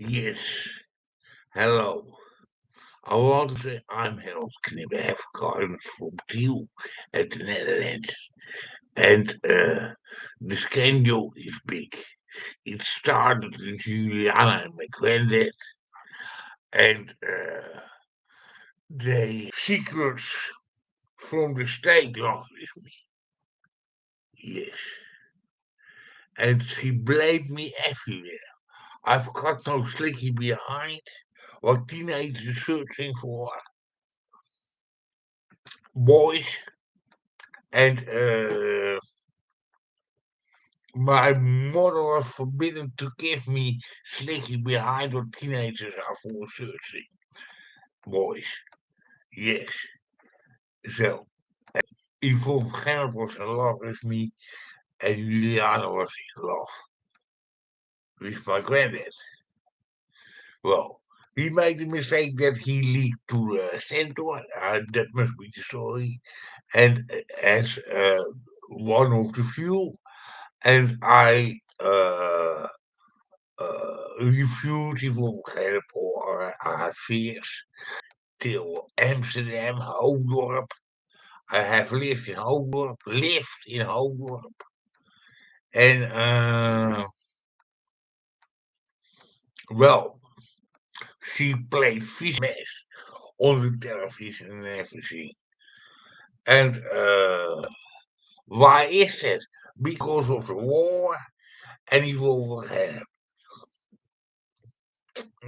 Yes, hello. I want to say I'm Harold Knibbe, have comes from Tiel at the Netherlands. And the scandal is big. It started with Juliana and my granddad, and they secrets from the state love with me. Yes. And he blamed me everywhere. I've got no slicky behind what teenagers searching for boys and my mother was forbidden to give me slicky behind what teenagers are for searching. Boys, yes. So, Yvonne Gerrit was in love with me, and Juliana was in love with my granddad. Well, he made the mistake that he leaked to the centaur. That must be the story. And as one of the few, and I refused Yvonne Gerrit or haar fears till Amsterdam, Hoofddorp. I have lived in Hoofddorp, and well, she played fish mess on the television and everything. And why is that? Because of the war and evil had.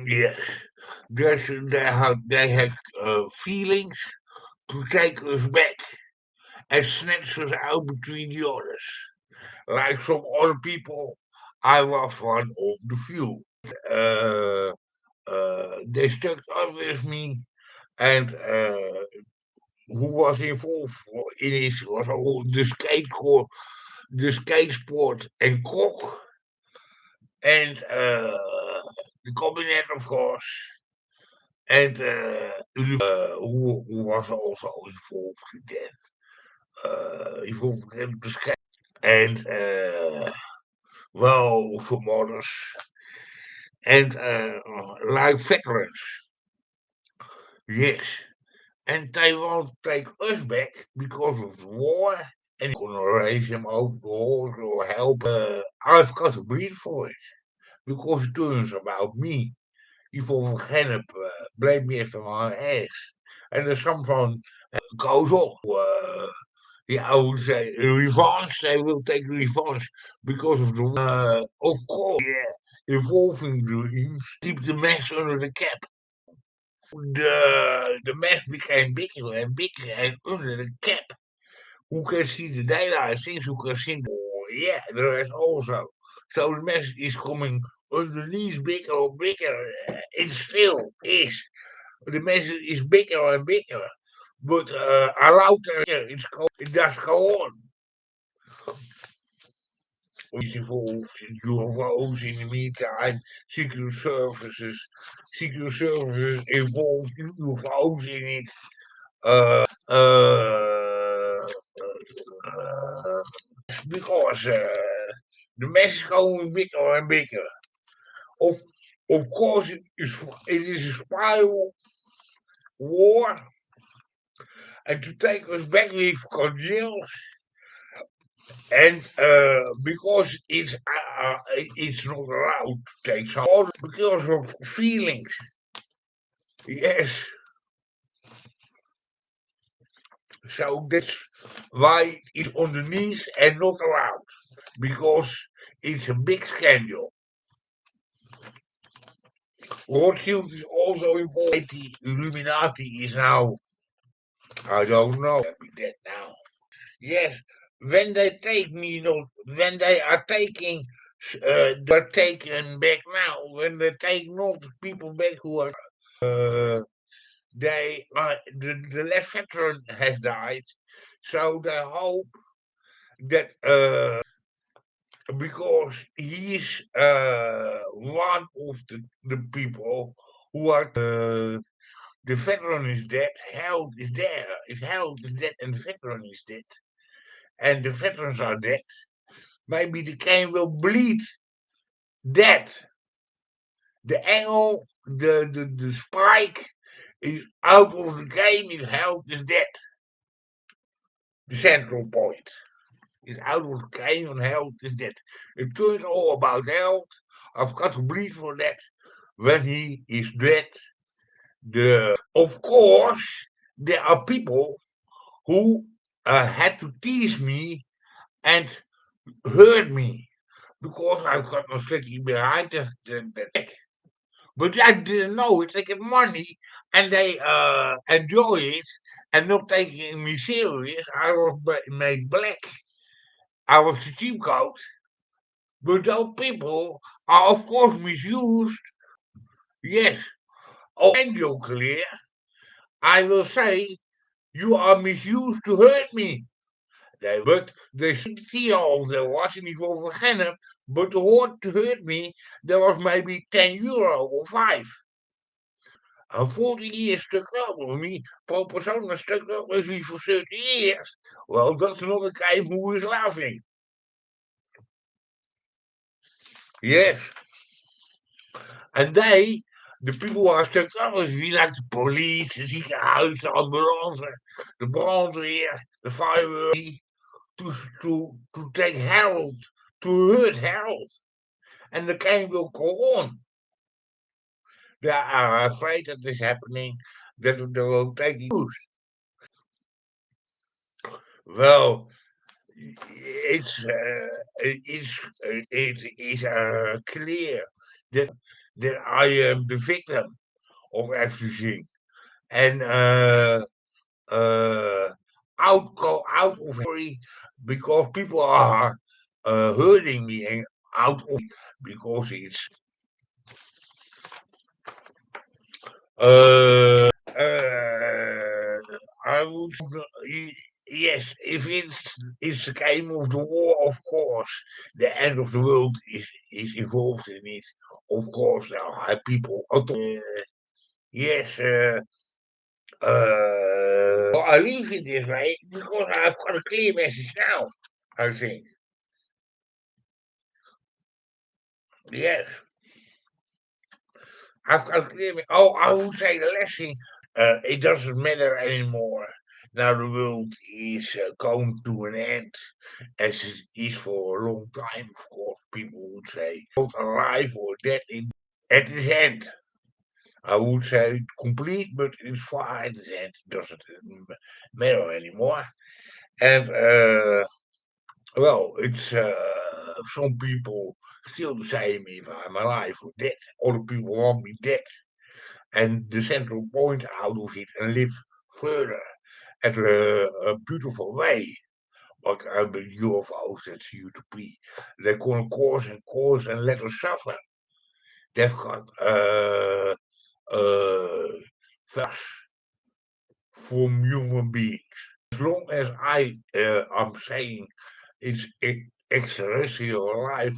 Yes, they had feelings to take us back and snatch us out between the others. Like some other people, I was one of the few. Uh, they stuck up with me, and who was involved in it was all the skatesport and kok, and the cabinet, of course, and who was also involved in that. Involved in the skate, and well, some others, and like veterans, yes. And they won't take us back because of the war. And gonna raise him over the horse or help. I've got to breathe for it because it turns about me. Yvonne van Gennep blamed me even my ass. And there's someone goes on. Yeah, I would say revenge. They will take revenge because of the. Of course, yeah, involving dreams. Keep the mess under the cap. The mess became bigger and bigger and under the cap. Who can see the daylight things? Who can see? Oh, yeah, there is also. So the mess is coming underneath bigger or bigger. It still is. The mess is bigger and bigger. But louder, it does go on. Is involved in UFO's in the meantime, secret services involved UFO's in it. Uh, uh, because the mess is going bigger and bigger. Of of course, it is a spiral war, and to take us back, we've got jails, and because it's not allowed to take some orders because of feelings. Yes, so that's why it's underneath and not allowed because it's a big scandal. Rothschild is also involved. The Illuminati is now, I don't know, be dead now. Yes, when they take me, when they are taking, they're taken back now. When they take not people back who are, the last veteran has died, so they hope that because he's one of the people who are the veteran is dead, Harold is there. If Harold is dead and the veteran is dead, and the veterans are dead, maybe the cane will bleed dead. The angle, the spike is out of the game, his health is dead. The central point is out of the game and health is dead. It turns all about health. I've got to bleed for that. When he is dead, of course, there are people who had to tease me and hurt me because I've got no sticking behind the neck. But I didn't know it. They get money and they enjoy it and not taking me serious. I was made black. I was the cheap coat. But those people are, of course, misused. Yes. Oh, and you're clear. I will say you are misused to hurt me. Nee, but de city of there was in ieder geval verkennen. But the word to hurt me, there was maybe €10 or 5. And 40 years stuck up with me. Per person that stuck up with me for 30 years. Well, that's another guy who is laughing. Yes. And they, the people who are stuck up with me, like the police, the ziekenhuis, de ambulance, de brandweer, the fireworks, to take Harold, to hurt Harold. And the game will go on. They are afraid that is happening, that they will take use. Well, it is clear that I am the victim of everything, and uh, out of worry because people are hurting me and out of because it's I would yes, if it's the game of the war, of course, the end of the world is involved in it. Of course, there are people. Yes, well, I leave it this way because I've got a clear message now. I think yes, I've got a clear. Oh, I would say the lesson. It doesn't matter anymore. Now the world is going to an end, as it is for a long time, of course, people would say. Not alive or dead at its end. I would say complete, but it's far at its end. It doesn't matter anymore. And, well, it's some people still the same if I'm alive or dead. Other people want me dead. And the central point out of it and live further at a beautiful way. But UFO's, that's utopie. They're going to cause and let us suffer. They've got first from human beings. As long as I am saying it's extraterrestrial life,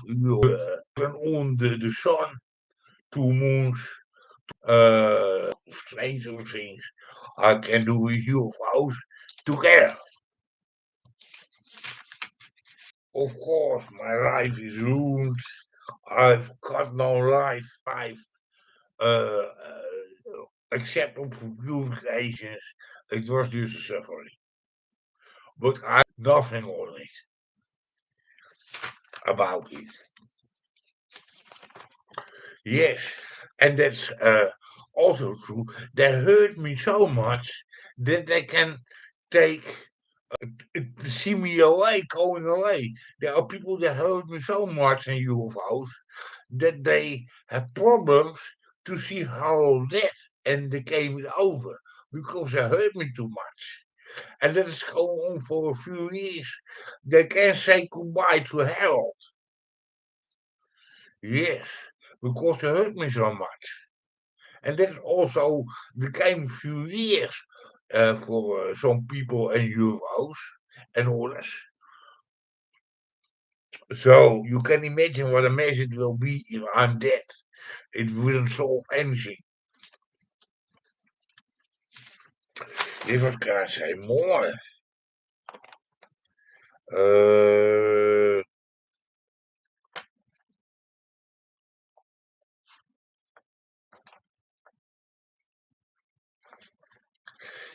turn on the sun, two moons, stranger things I can do with UFOs together. Of course, my life is ruined. I've got no life, uh, except on few occasions. It was just a suffering. But I nothing on it about it. Yes, and that's also true. They hurt me so much that they can take see me away, going away. There are people that hurt me so much in UFOs that they have problems to see how dead and the game is over because they hurt me too much. And that is going on for a few years. They can't say goodbye to Harold. Yes, because they hurt me so much. And that is also the game few years for some people and UFOs and others. So you can imagine what a mess it will be if I'm dead. It wouldn't solve anything. If what can I say more? Uh,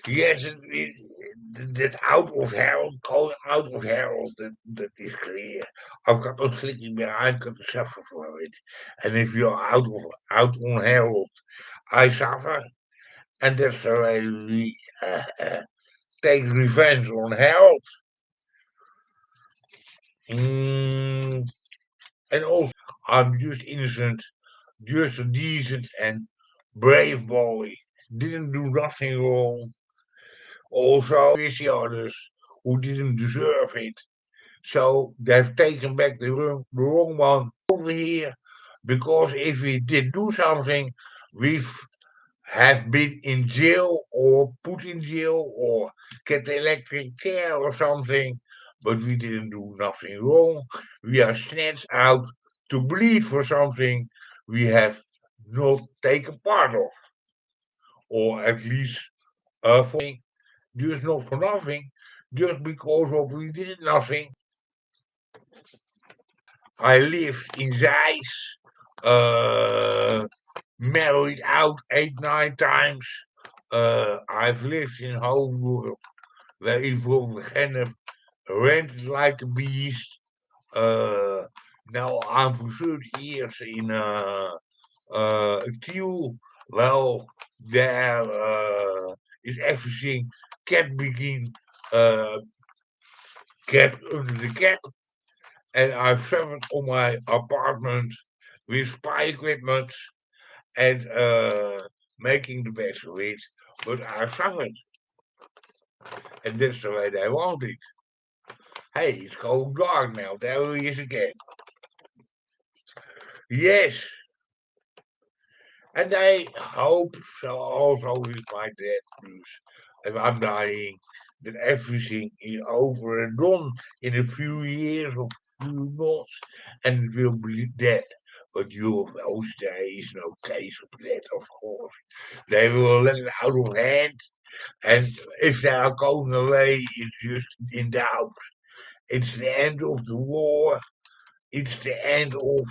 Yes, that out of hell, going out of hell, that is clear. I've got no sleeping behind, got to suffer for it. And if you're out on hell, I suffer, and that's the way we take revenge on hell. Mm, and also, I'm just innocent, just a decent and brave boy. Didn't do nothing wrong. Also, with the others who didn't deserve it. So they've taken back the wrong one over here. Because if we did do something, we have been in jail or put in jail or get the electric chair or something. But we didn't do nothing wrong. We are snatched out to bleed for something we have not taken part of. Or at least for just not for nothing, just because of we did nothing. I lived in Zeist, married out 8, 9 times. I've lived in Hoofddorp, where Yvonne Beginnen rented like a beast. Uh, now I'm for 30 years in Tiel. Well, there is everything kept begin uh, kept under the cap, and I've traveled on my apartment with spy equipment and making the best of it. But I've suffered, and that's the way they want it. Hey, it's going dark now. There he is again. Yes, and I hope so also with my death news. If I'm dying, that everything is over and done in a few years or few months, and it will be dead. But UFOs, there is no case of that, of course. They will let it out of hand, and if they are going away, it's just in doubt. It's the end of the war. It's the end of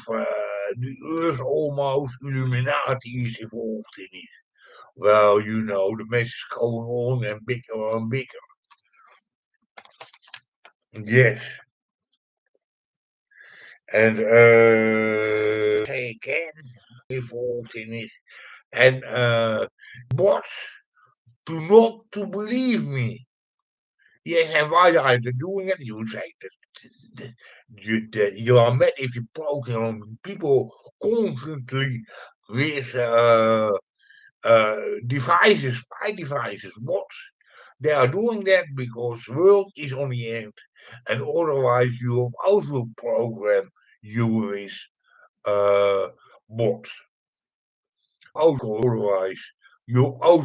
the Earth almost. Illuminati is involved in it. Well, the mess is going on and bigger and bigger. Yes. And say again, involved in it. And bots do not to believe me. Yes, and why are they doing it? You say that you are met if you program people constantly with devices, spy devices, bots. They are doing that because the world is on the end, and otherwise you have also program you with bots. Also, otherwise you also